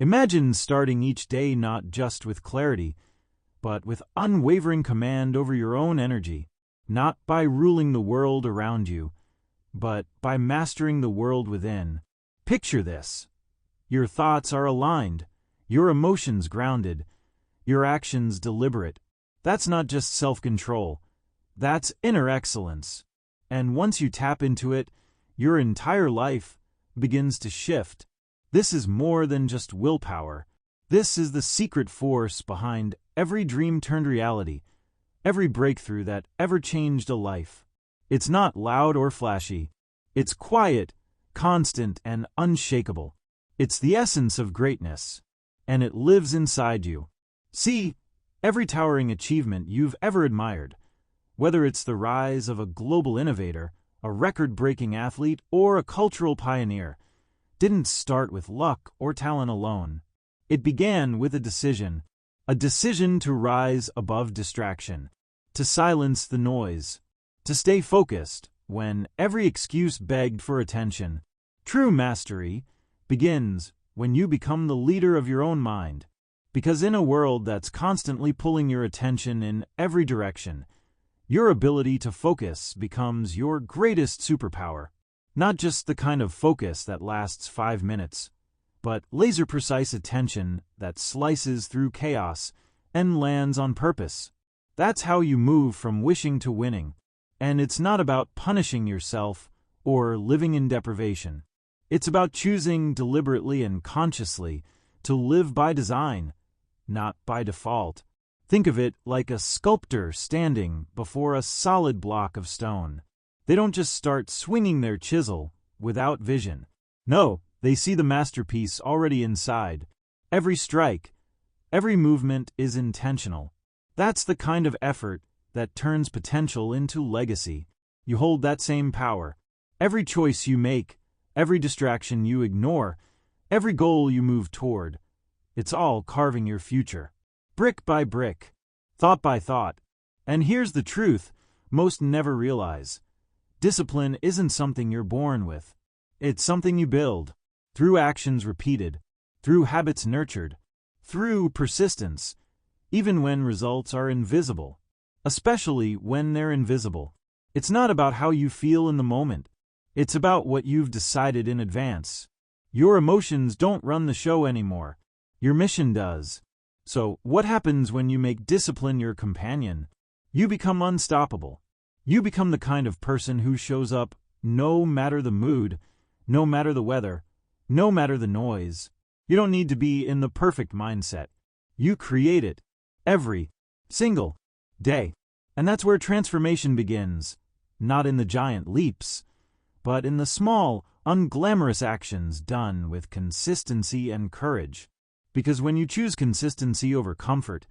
Imagine starting each day not just with clarity, but with unwavering command over your own energy, not by ruling the world around you, but by mastering the world within. Picture this. Your thoughts are aligned, your emotions grounded, your actions deliberate. That's not just self-control, that's inner excellence. And once you tap into it, your entire life begins to shift. This is more than just willpower. This is the secret force behind every dream turned reality, every breakthrough that ever changed a life. It's not loud or flashy. It's quiet, constant, and unshakable. It's the essence of greatness, and it lives inside you. See, every towering achievement you've ever admired, whether it's the rise of a global innovator, a record-breaking athlete, or a cultural pioneer, didn't start with luck or talent alone. It began with a decision to rise above distraction, to silence the noise, to stay focused when every excuse begged for attention. True mastery begins when you become the leader of your own mind, because in a world that's constantly pulling your attention in every direction, your ability to focus becomes your greatest superpower. Not just the kind of focus that lasts 5 minutes, but laser-precise attention that slices through chaos and lands on purpose. That's how you move from wishing to winning. And it's not about punishing yourself or living in deprivation. It's about choosing deliberately and consciously to live by design, not by default. Think of it like a sculptor standing before a solid block of stone. They don't just start swinging their chisel without vision. No, they see the masterpiece already inside. Every strike, every movement is intentional. That's the kind of effort that turns potential into legacy. You hold that same power. Every choice you make, every distraction you ignore, every goal you move toward, it's all carving your future. Brick by brick, thought by thought. And here's the truth most never realize. Discipline isn't something you're born with. It's something you build, through actions repeated, through habits nurtured, through persistence, even when results are invisible. Especially when they're invisible. It's not about how you feel in the moment. It's about what you've decided in advance. Your emotions don't run the show anymore. Your mission does. So, what happens when you make discipline your companion? You become unstoppable. You become the kind of person who shows up no matter the mood, no matter the weather, no matter the noise. You don't need to be in the perfect mindset. You create it every single day. And that's where transformation begins, not in the giant leaps, but in the small, unglamorous actions done with consistency and courage. Because when you choose consistency over comfort,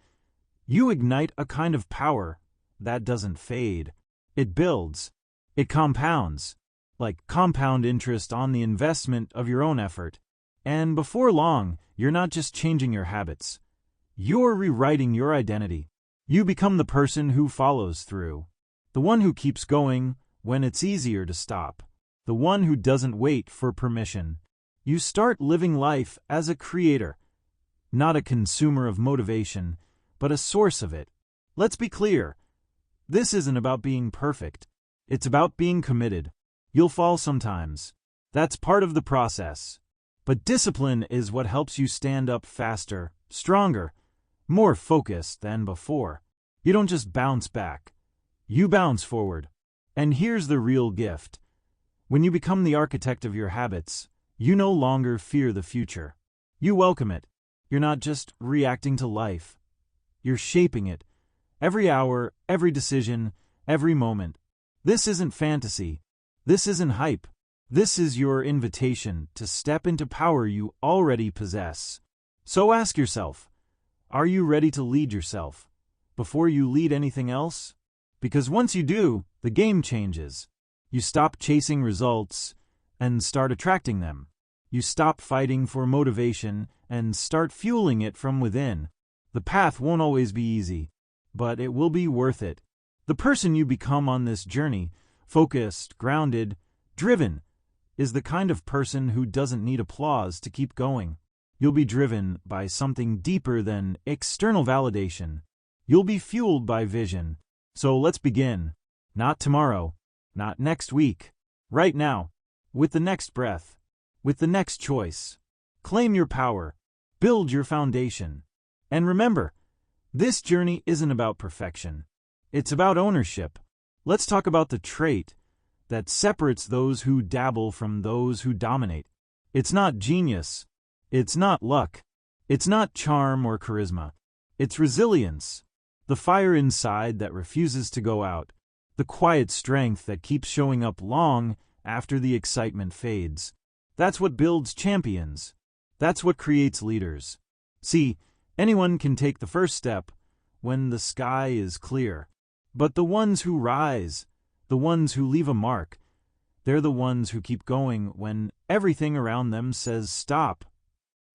you ignite a kind of power that doesn't fade. It builds. It compounds, like compound interest on the investment of your own effort. And before long, you're not just changing your habits. You're rewriting your identity. You become the person who follows through, the one who keeps going when it's easier to stop, the one who doesn't wait for permission. You start living life as a creator, not a consumer of motivation, but a source of it. Let's be clear. This isn't about being perfect. It's about being committed. You'll fall sometimes. That's part of the process. But discipline is what helps you stand up faster, stronger, more focused than before. You don't just bounce back. You bounce forward. And here's the real gift. When you become the architect of your habits, you no longer fear the future. You welcome it. You're not just reacting to life. You're shaping it. Every hour, every decision, every moment. This isn't fantasy. This isn't hype. This is your invitation to step into power you already possess. So ask yourself, are you ready to lead yourself before you lead anything else? Because once you do, the game changes. You stop chasing results and start attracting them. You stop fighting for motivation and start fueling it from within. The path won't always be easy, but it will be worth it. The person you become on this journey, focused, grounded, driven, is the kind of person who doesn't need applause to keep going. You'll be driven by something deeper than external validation. You'll be fueled by vision. So let's begin. Not tomorrow, not next week, right now, with the next breath, with the next choice. Claim your power, build your foundation. And remember, this journey isn't about perfection. It's about ownership. Let's talk about the trait that separates those who dabble from those who dominate. It's not genius. It's not luck. It's not charm or charisma. It's resilience. The fire inside that refuses to go out. The quiet strength that keeps showing up long after the excitement fades. That's what builds champions. That's what creates leaders. See, anyone can take the first step when the sky is clear. But the ones who rise, the ones who leave a mark, they're the ones who keep going when everything around them says stop.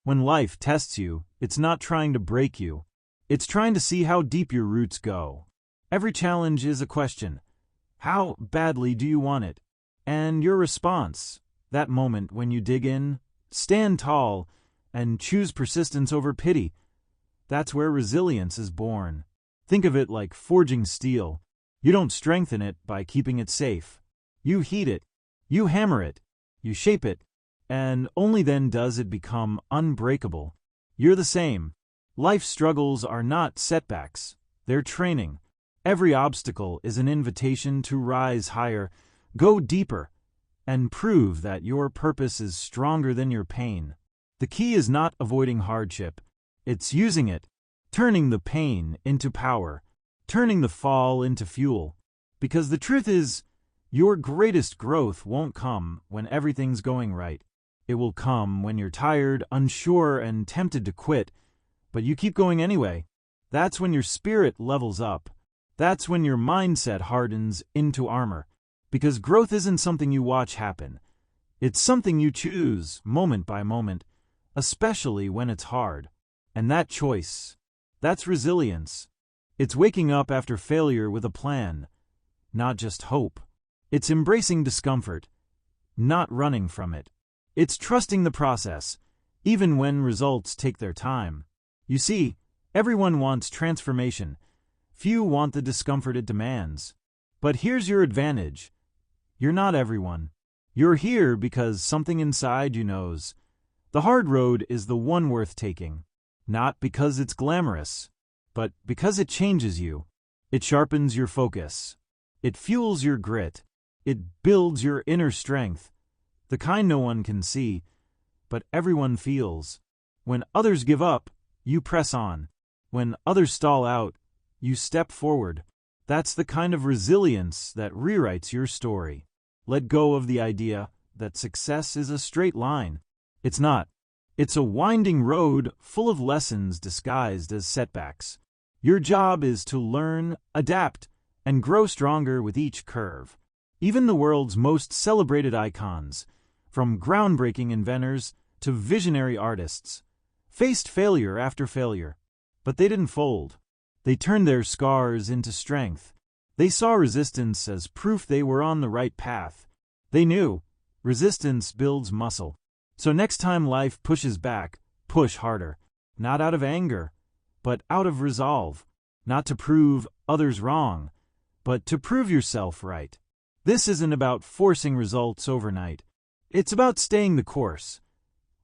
When life tests you, it's not trying to break you. It's trying to see how deep your roots go. Every challenge is a question. How badly do you want it? And your response, that moment when you dig in, stand tall, and choose persistence over pity, that's where resilience is born. Think of it like forging steel. You don't strengthen it by keeping it safe. You heat it, you hammer it, you shape it, and only then does it become unbreakable. You're the same. Life's struggles are not setbacks, they're training. Every obstacle is an invitation to rise higher, go deeper, and prove that your purpose is stronger than your pain. The key is not avoiding hardship, it's using it, turning the pain into power, turning the fall into fuel. Because the truth is, your greatest growth won't come when everything's going right. It will come when you're tired, unsure, and tempted to quit, but you keep going anyway. That's when your spirit levels up. That's when your mindset hardens into armor. Because growth isn't something you watch happen. It's something you choose, moment by moment, especially when it's hard. And that choice, that's resilience. It's waking up after failure with a plan, not just hope. It's embracing discomfort, not running from it. It's trusting the process, even when results take their time. You see, everyone wants transformation. Few want the discomfort it demands. But here's your advantage. You're not everyone. You're here because something inside you knows. The hard road is the one worth taking. Not because it's glamorous, but because it changes you. It sharpens your focus. It fuels your grit. It builds your inner strength. The kind no one can see, but everyone feels. When others give up, you press on. When others stall out, you step forward. That's the kind of resilience that rewrites your story. Let go of the idea that success is a straight line. It's not. It's a winding road full of lessons disguised as setbacks. Your job is to learn, adapt, and grow stronger with each curve. Even the world's most celebrated icons, from groundbreaking inventors to visionary artists, faced failure after failure. But they didn't fold. They turned their scars into strength. They saw resistance as proof they were on the right path. They knew resistance builds muscle. So next time life pushes back, push harder. Not out of anger, but out of resolve. Not to prove others wrong, but to prove yourself right. This isn't about forcing results overnight. It's about staying the course,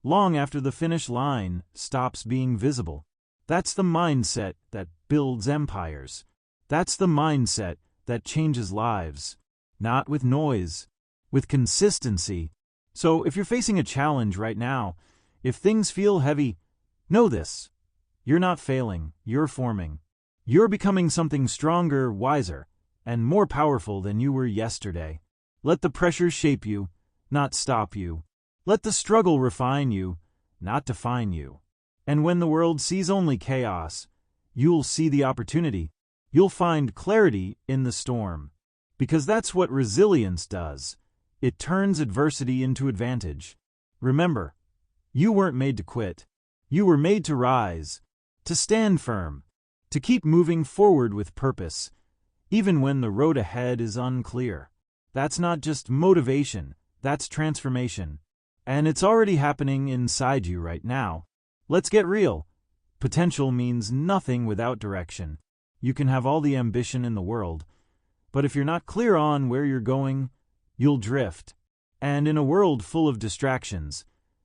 long after the finish line stops being visible. That's the mindset that builds empires. That's the mindset that changes lives. Not with noise, with consistency. So if you're facing a challenge right now, if things feel heavy, know this. You're not failing, you're forming. You're becoming something stronger, wiser, and more powerful than you were yesterday. Let the pressure shape you, not stop you. Let the struggle refine you, not define you. And when the world sees only chaos, you'll see the opportunity. You'll find clarity in the storm. Because that's what resilience does. It turns adversity into advantage. Remember, you weren't made to quit. You were made to rise, to stand firm, to keep moving forward with purpose, even when the road ahead is unclear. That's not just motivation, that's transformation. And it's already happening inside you right now. Let's get real. Potential means nothing without direction. You can have all the ambition in the world, but if you're not clear on where you're going, you'll drift. And in a world full of distractions,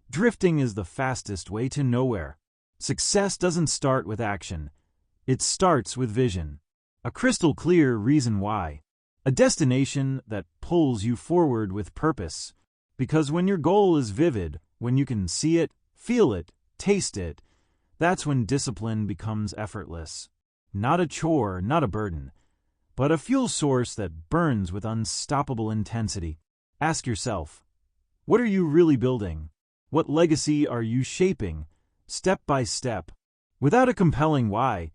drifting is the fastest way to nowhere. Success doesn't start with action. It starts with vision. A crystal clear reason why. A destination that pulls you forward with purpose. Because when your goal is vivid, when you can see it, feel it, taste it, that's when discipline becomes effortless. Not a chore, not a burden, but a fuel source that burns with unstoppable intensity. Ask yourself, what are you really building? What legacy are you shaping, step by step? Without a compelling why,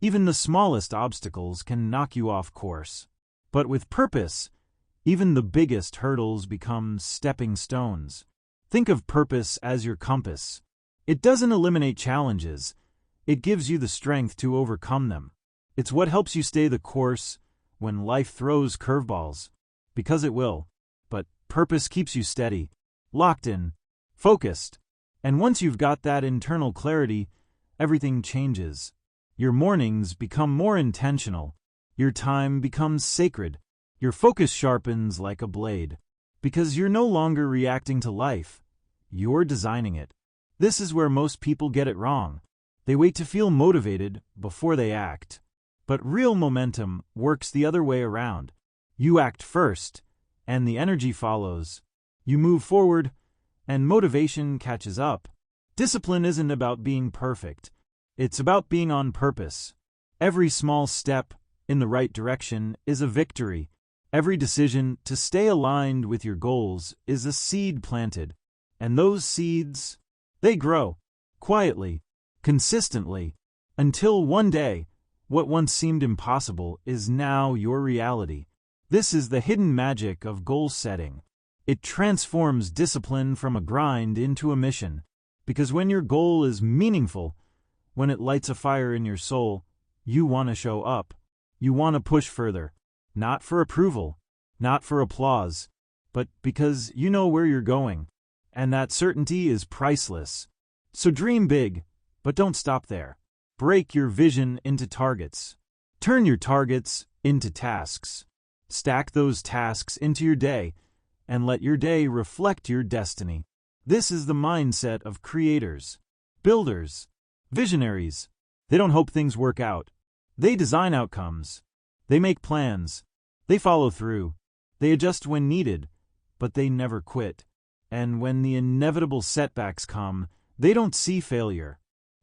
even the smallest obstacles can knock you off course. But with purpose, even the biggest hurdles become stepping stones. Think of purpose as your compass. It doesn't eliminate challenges. It gives you the strength to overcome them. It's what helps you stay the course when life throws curveballs. Because it will. But purpose keeps you steady, locked in, focused. And once you've got that internal clarity, everything changes. Your mornings become more intentional. Your time becomes sacred. Your focus sharpens like a blade. Because you're no longer reacting to life. You're designing it. This is where most people get it wrong. They wait to feel motivated before they act. But real momentum works the other way around. You act first, and the energy follows. You move forward, and motivation catches up. Discipline isn't about being perfect. It's about being on purpose. Every small step in the right direction is a victory. Every decision to stay aligned with your goals is a seed planted. And those seeds, they grow, quietly, consistently, until one day, what once seemed impossible is now your reality. This is the hidden magic of goal setting. It transforms discipline from a grind into a mission. Because when your goal is meaningful, when it lights a fire in your soul, you want to show up. You want to push further. Not for approval, not for applause, but because you know where you're going. And that certainty is priceless. So dream big, but don't stop there. Break your vision into targets. Turn your targets into tasks. Stack those tasks into your day, and let your day reflect your destiny. This is the mindset of creators, builders, visionaries. They don't hope things work out. They design outcomes. They make plans. They follow through. They adjust when needed, but they never quit. And when the inevitable setbacks come, they don't see failure.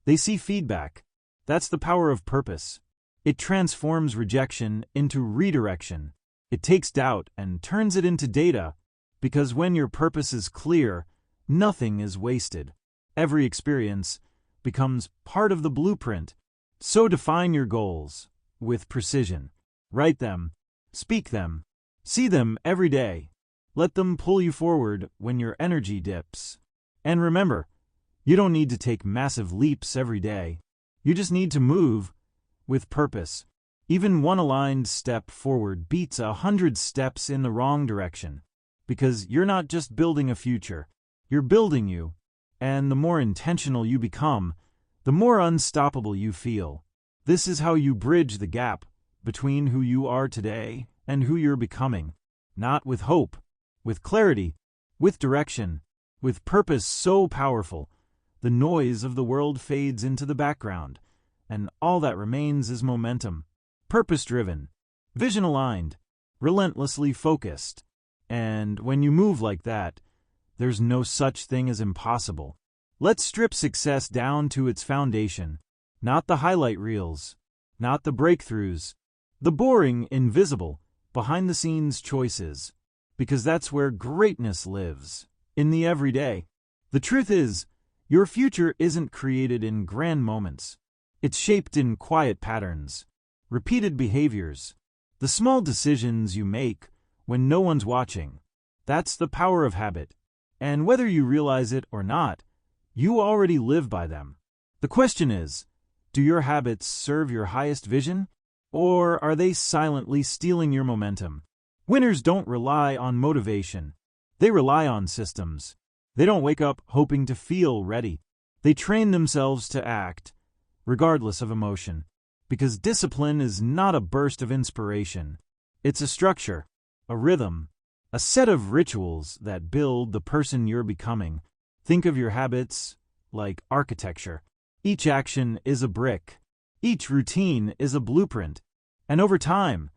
They see feedback. That's the power of purpose. It transforms rejection into redirection. It takes doubt and turns it into data. Because when your purpose is clear, nothing is wasted. Every experience becomes part of the blueprint. So define your goals with precision. Write them, speak them, see them every day. Let them pull you forward when your energy dips. And remember, you don't need to take massive leaps every day. You just need to move with purpose. Even one aligned step forward beats 100 steps in the wrong direction. Because you're not just building a future, you're building you. And the more intentional you become, the more unstoppable you feel. This is how you bridge the gap between who you are today and who you're becoming. Not with hope, with clarity, with direction, with purpose so powerful, the noise of the world fades into the background, and all that remains is momentum. Purpose-driven, vision-aligned, relentlessly focused. And when you move like that, there's no such thing as impossible. Let's strip success down to its foundation. Not the highlight reels, not the breakthroughs, the boring, invisible, behind-the-scenes choices. Because that's where greatness lives, in the everyday. The truth is, your future isn't created in grand moments. It's shaped in quiet patterns, repeated behaviors, the small decisions you make when no one's watching. That's the power of habit. And whether you realize it or not, you already live by them. The question is, do your habits serve your highest vision? Or are they silently stealing your momentum? Winners don't rely on motivation. They rely on systems. They don't wake up hoping to feel ready. They train themselves to act, regardless of emotion, because discipline is not a burst of inspiration. It's a structure, a rhythm, a set of rituals that build the person you're becoming. Think of your habits like architecture. Each action is a brick. Each routine is a blueprint. And over time,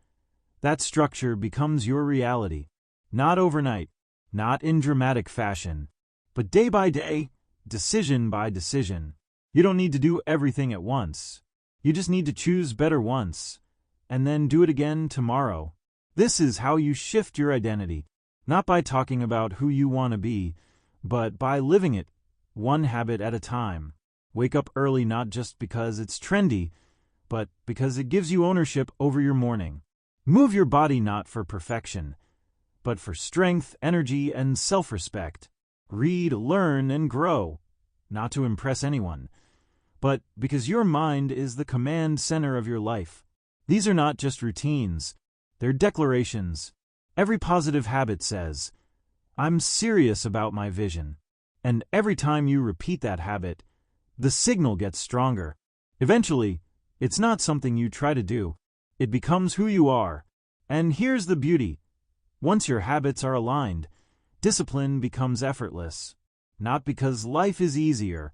that structure becomes your reality. Not overnight, not in dramatic fashion, but day by day, decision by decision. You don't need to do everything at once. You just need to choose better once, and then do it again tomorrow. This is how you shift your identity, not by talking about who you want to be, but by living it, one habit at a time. Wake up early not just because it's trendy, but because it gives you ownership over your morning. Move your body not for perfection, but for strength, energy, and self-respect. Read, learn, and grow, not to impress anyone, but because your mind is the command center of your life. These are not just routines, they're declarations. Every positive habit says, "I'm serious about my vision." And every time you repeat that habit, the signal gets stronger. Eventually, it's not something you try to do. It becomes who you are. And here's the beauty. Once your habits are aligned, discipline becomes effortless. Not because life is easier,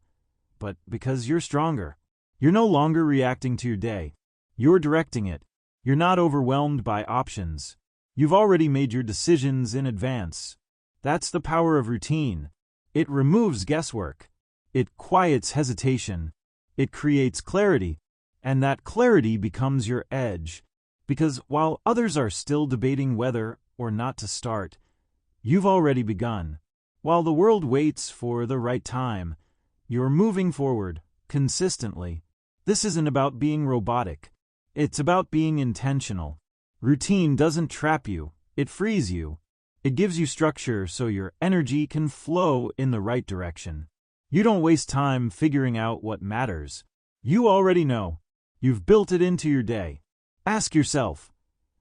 but because you're stronger. You're no longer reacting to your day. You're directing it. You're not overwhelmed by options. You've already made your decisions in advance. That's the power of routine. It removes guesswork. It quiets hesitation. It creates clarity. And that clarity becomes your edge. Because while others are still debating whether or not to start, you've already begun. While the world waits for the right time, you're moving forward, consistently. This isn't about being robotic. It's about being intentional. Routine doesn't trap you, it frees you. It gives you structure so your energy can flow in the right direction. You don't waste time figuring out what matters. You already know. You've built it into your day. Ask yourself,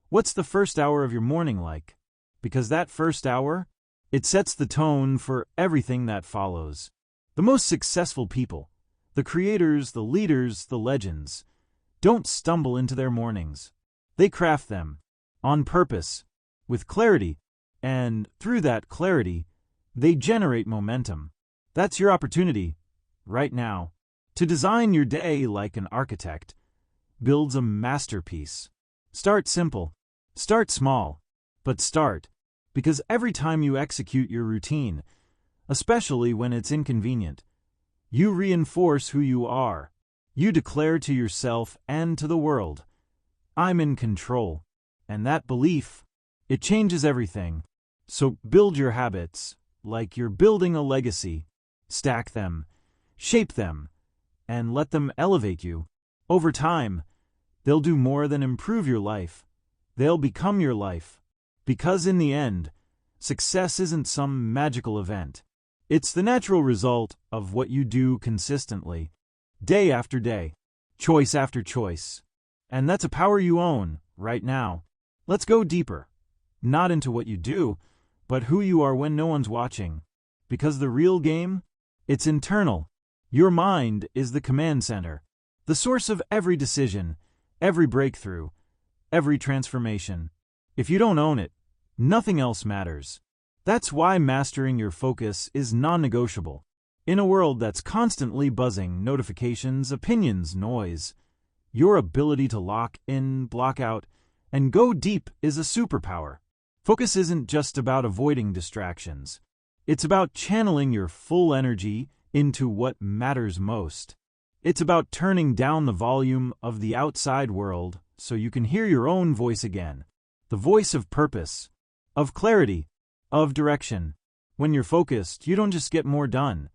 what's the first hour of your morning like? Because that first hour, it sets the tone for everything that follows. The most successful people, the creators, the leaders, the legends, don't stumble into their mornings. They craft them, on purpose, with clarity, and through that clarity, they generate momentum. That's your opportunity, right now, to design your day like an architect builds a masterpiece. Start simple, start small, but start, because every time you execute your routine, especially when it's inconvenient, you reinforce who you are. You declare to yourself and to the world, "I'm in control." And that belief, it changes everything. So build your habits like you're building a legacy. Stack them, shape them, and let them elevate you. Over time, they'll do more than improve your life. They'll become your life. Because in the end, success isn't some magical event. It's the natural result of what you do consistently, day after day, choice after choice. And that's a power you own right now. Let's go deeper. Not into what you do, but who you are when no one's watching. Because the real game, it's internal. Your mind is the command center, the source of every decision, every breakthrough, every transformation. If you don't own it, nothing else matters. That's why mastering your focus is non-negotiable. In a world that's constantly buzzing, notifications, opinions, noise, your ability to lock in, block out, and go deep is a superpower. Focus isn't just about avoiding distractions. It's about channeling your full energy into what matters most. It's about turning down the volume of the outside world so you can hear your own voice again. The voice of purpose, of clarity, of direction. When you're focused, you don't just get more done.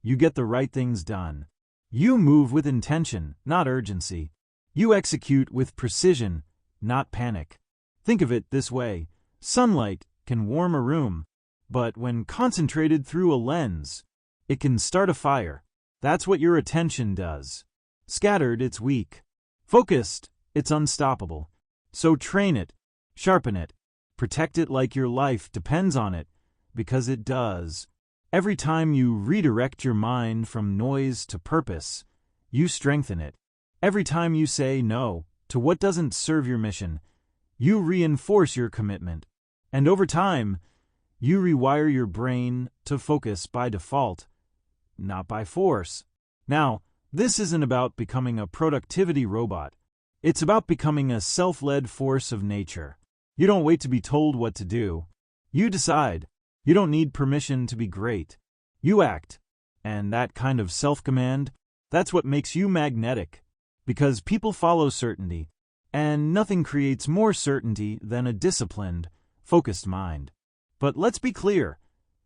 You get the right things done. You move with intention, not urgency. You execute with precision, not panic. Think of it this way. Sunlight can warm a room, but when concentrated through a lens, it can start a fire. That's what your attention does. Scattered, it's weak. Focused, it's unstoppable. So train it, sharpen it, protect it like your life depends on it, because it does. Every time you redirect your mind from noise to purpose, you strengthen it. Every time you say no to what doesn't serve your mission, you reinforce your commitment. And over time, you rewire your brain to focus by default, not by force. Now, this isn't about becoming a productivity robot. It's about becoming a self-led force of nature. You don't wait to be told what to do. You decide. You don't need permission to be great. You act. And that kind of self-command, that's what makes you magnetic. Because people follow certainty, and nothing creates more certainty than a disciplined, focused mind. But let's be clear,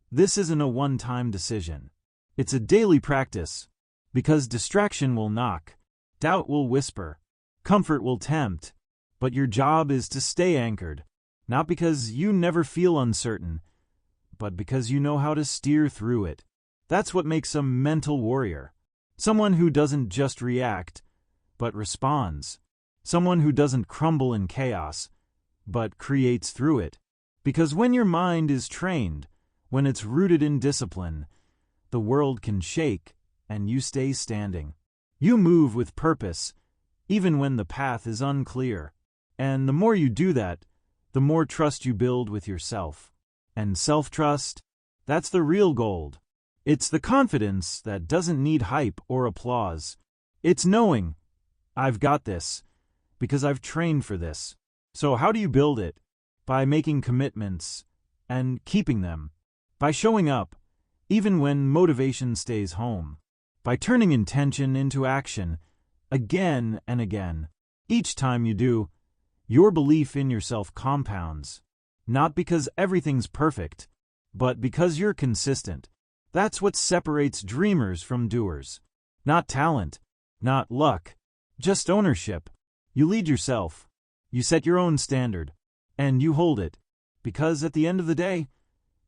this isn't a one-time decision. It's a daily practice, because distraction will knock, doubt will whisper, comfort will tempt, but your job is to stay anchored, not because you never feel uncertain, but because you know how to steer through it. That's what makes a mental warrior. Someone who doesn't just react, but responds. Someone who doesn't crumble in chaos, but creates through it. Because when your mind is trained, when it's rooted in discipline, the world can shake and you stay standing. You move with purpose, even when the path is unclear. And the more you do that, the more trust you build with yourself. And self-trust, that's the real gold. It's the confidence that doesn't need hype or applause. It's knowing, I've got this, because I've trained for this. So how do you build it? By making commitments and keeping them. By showing up, even when motivation stays home. By turning intention into action, again and again. Each time you do, your belief in yourself compounds. Not because everything's perfect, but because you're consistent. That's what separates dreamers from doers. Not talent, not luck, just ownership. You lead yourself. You set your own standard. And you hold it. Because at the end of the day,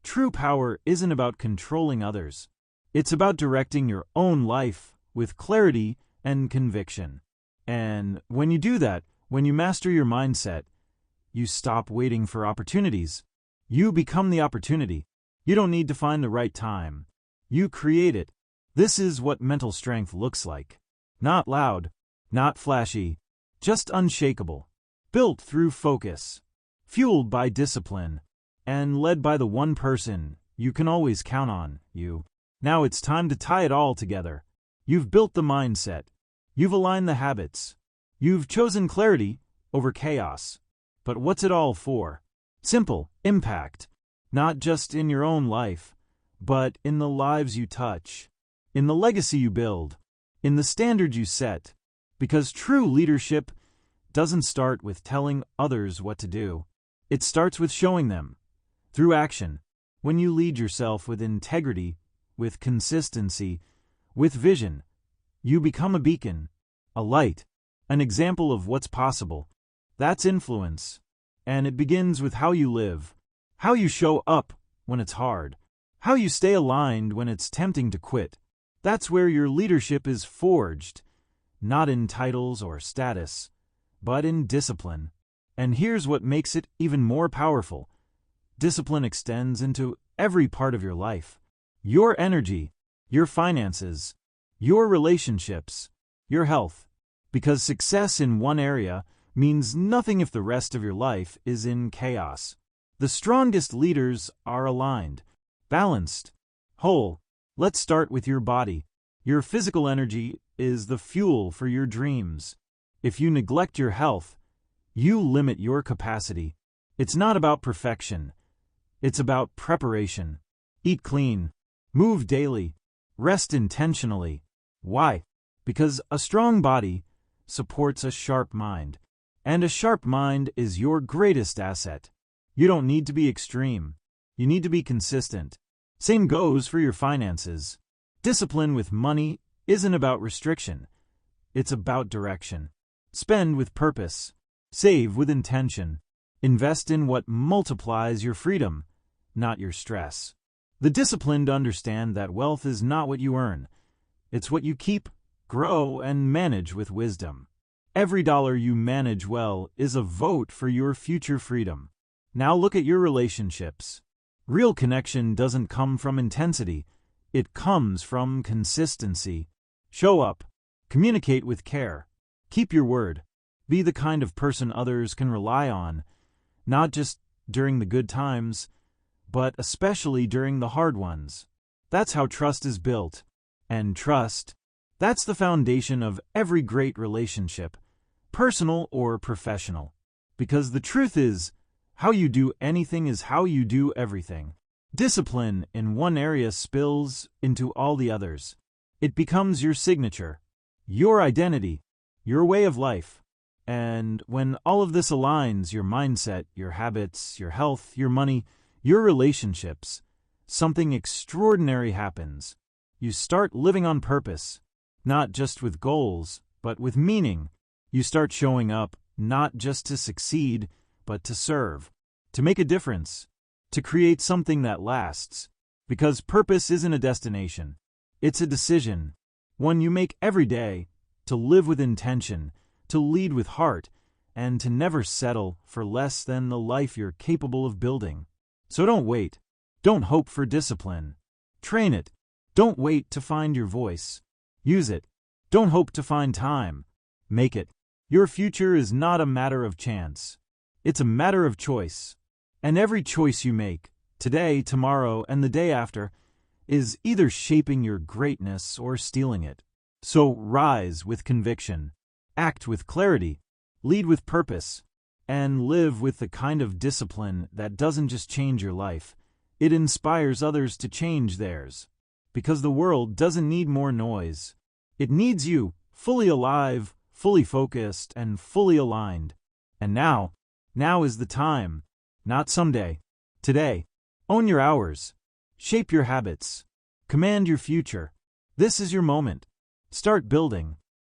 true power isn't about controlling others. It's about directing your own life with clarity and conviction. And when you do that, when you master your mindset, you stop waiting for opportunities. You become the opportunity. You don't need to find the right time. You create it. This is what mental strength looks like. Not loud, not flashy, just unshakable. Built through focus, fueled by discipline, and led by the one person you can always count on, you. Now it's time to tie it all together. You've built the mindset. You've aligned the habits. You've chosen clarity over chaos. But what's it all for? Simple, impact. Not just in your own life, but in the lives you touch, in the legacy you build, in the standard you set. Because true leadership doesn't start with telling others what to do. It starts with showing them, through action. When you lead yourself with integrity, with consistency, with vision, you become a beacon, a light, an example of what's possible. That's influence. And it begins with how you live, how you show up when it's hard, how you stay aligned when it's tempting to quit. That's where your leadership is forged, not in titles or status, but in discipline. And here's what makes it even more powerful. Discipline extends into every part of your life. Your energy, your finances, your relationships, your health. Because success in one area means nothing if the rest of your life is in chaos. The strongest leaders are aligned, balanced, whole. Let's start with your body. Your physical energy is the fuel for your dreams. If you neglect your health, you limit your capacity. It's not about perfection. It's about preparation. Eat clean. Move daily. Rest intentionally. Why? Because a strong body supports a sharp mind. And a sharp mind is your greatest asset. You don't need to be extreme. You need to be consistent. Same goes for your finances. Discipline with money isn't about restriction. It's about direction. Spend with purpose. Save with intention. Invest in what multiplies your freedom, not your stress. The disciplined understand that wealth is not what you earn. It's what you keep, grow, and manage with wisdom. Every dollar you manage well is a vote for your future freedom. Now look at your relationships. Real connection doesn't come from intensity, it comes from consistency. Show up, communicate with care, keep your word, be the kind of person others can rely on, not just during the good times, but especially during the hard ones. That's how trust is built. And trust, that's the foundation of every great relationship, personal or professional. Because the truth is, how you do anything is how you do everything. Discipline in one area spills into all the others. It becomes your signature, your identity, your way of life. And when all of this aligns, your mindset, your habits, your health, your money, your relationships, something extraordinary happens. You start living on purpose, not just with goals, but with meaning. You start showing up, not just to succeed, but to serve, to make a difference, to create something that lasts. Because purpose isn't a destination, it's a decision, one you make every day, to live with intention, to lead with heart, and to never settle for less than the life you're capable of building. So don't wait. Don't hope for discipline. Train it. Don't wait to find your voice. Use it. Don't hope to find time. Make it. Your future is not a matter of chance. It's a matter of choice. And every choice you make, today, tomorrow, and the day after, is either shaping your greatness or stealing it. So rise with conviction, act with clarity, lead with purpose, and live with the kind of discipline that doesn't just change your life, it inspires others to change theirs. Because the world doesn't need more noise. It needs you, fully alive, fully focused, and fully aligned. And now is the time. Not someday. Today. Own your hours. Shape your habits. Command your future. This is your moment. Start building.